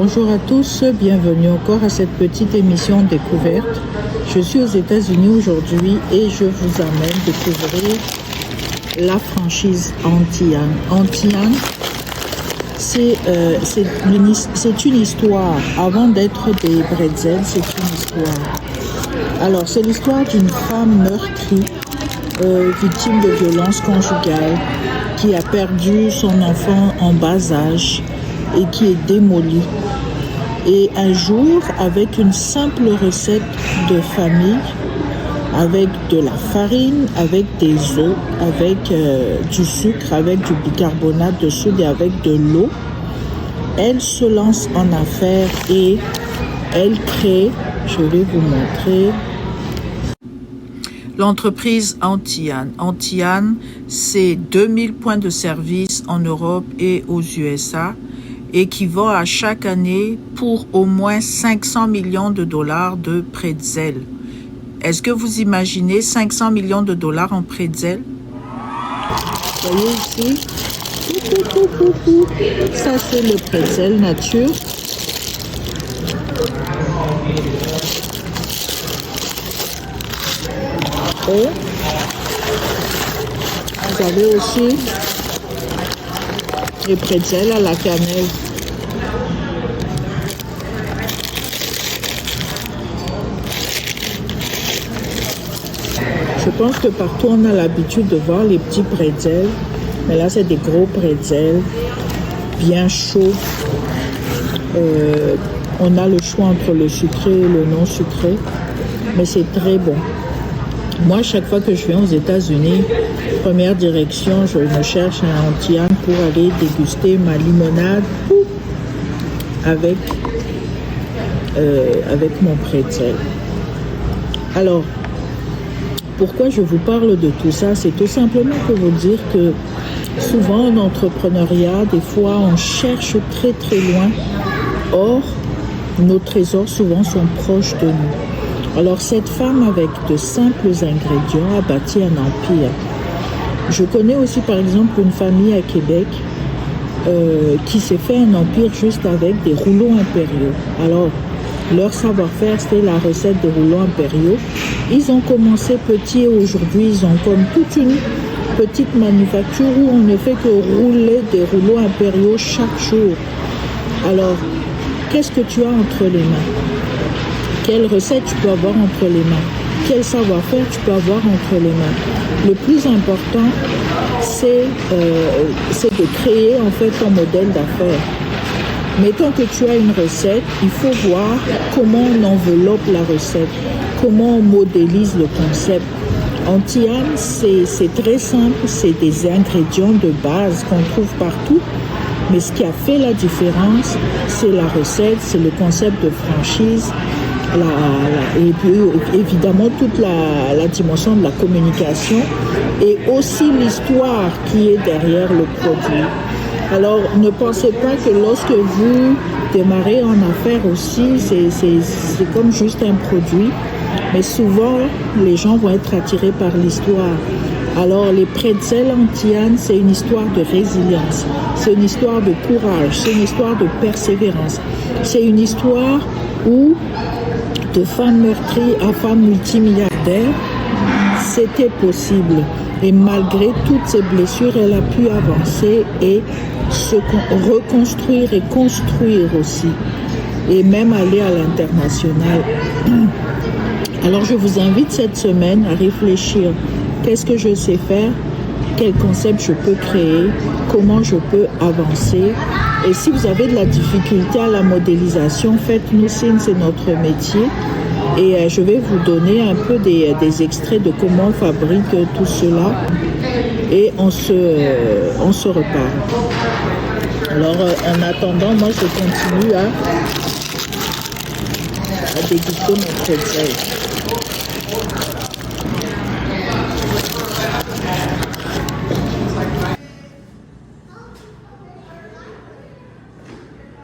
Bonjour à tous, bienvenue encore à cette petite émission découverte. Je suis aux États-Unis aujourd'hui et je vous amène découvrir la franchise Auntie-Anne. Auntie-Anne, c'est une histoire. Avant d'être des bretzels, c'est une histoire. Alors, c'est l'histoire d'une femme meurtrie, victime de violences conjugales, qui a perdu son enfant en bas âge et qui est démolie. Et un jour, avec une simple recette de famille, avec de la farine, avec des œufs, avec du sucre, avec du bicarbonate de soude et avec de l'eau, elle se lance en affaires et elle crée, je vais vous montrer, l'entreprise Auntie-Anne. Auntie-Anne, c'est 2000 points de service en Europe et aux USA et qui vend à chaque année pour au moins 500 millions de dollars de pretzels. Est-ce que vous imaginez 500 millions de dollars en pretzels? Vous voyez ici, ça c'est le pretzel nature. Et vous avez aussi les pretzels à la cannelle. Je pense que partout on a l'habitude de voir les petits pretzels, mais là c'est des gros pretzels, bien chauds. On a le choix entre le sucré et le non sucré, mais c'est très bon. Moi, chaque fois que je viens aux États-Unis, première direction, je me cherche un Auntie-Anne pour aller déguster ma limonade avec mon pretzel. Alors, pourquoi je vous parle de tout ça? C'est tout simplement pour vous dire que souvent en entrepreneuriat, des fois on cherche très très loin. Or, nos trésors souvent sont proches de nous. Alors cette femme avec de simples ingrédients a bâti un empire. Je connais aussi par exemple une famille à Québec qui s'est fait un empire juste avec des rouleaux impériaux. Alors leur savoir-faire c'était la recette des rouleaux impériaux. Ils ont commencé petit et aujourd'hui ils ont comme toute une petite manufacture où on ne fait que rouler des rouleaux impériaux chaque jour. Alors qu'est-ce que tu as entre les mains? Quelle recette tu peux avoir entre les mains? Quel savoir-faire tu peux avoir entre les mains? Le plus important, c'est de créer en fait ton modèle d'affaires. Mettons que tu as une recette, il faut voir comment on enveloppe la recette, comment on modélise le concept. Auntie-Anne, c'est très simple, c'est des ingrédients de base qu'on trouve partout. Mais ce qui a fait la différence, c'est la recette, c'est le concept de franchise, et puis évidemment toute la dimension de la communication et aussi l'histoire qui est derrière le produit. Alors ne pensez pas que lorsque vous démarrez en affaires aussi, c'est comme juste un produit, mais souvent les gens vont être attirés par l'histoire. Alors les pretzels Auntie-Anne, c'est une histoire de résilience, c'est une histoire de courage, c'est une histoire de persévérance, c'est une histoire où de femme meurtrie à femme multimilliardaire, c'était possible. Et malgré toutes ces blessures, elle a pu avancer et se reconstruire et construire aussi. Et même aller à l'international. Alors je vous invite cette semaine à réfléchir. Qu'est-ce que je sais faire? Quel concept je peux créer? Comment je peux avancer? Et si vous avez de la difficulté à la modélisation, faites-nous signe, c'est notre métier. Et je vais vous donner un peu des extraits de comment on fabrique tout cela. Et on se reparle. Alors en attendant, moi je continue à déguster mon pretzel.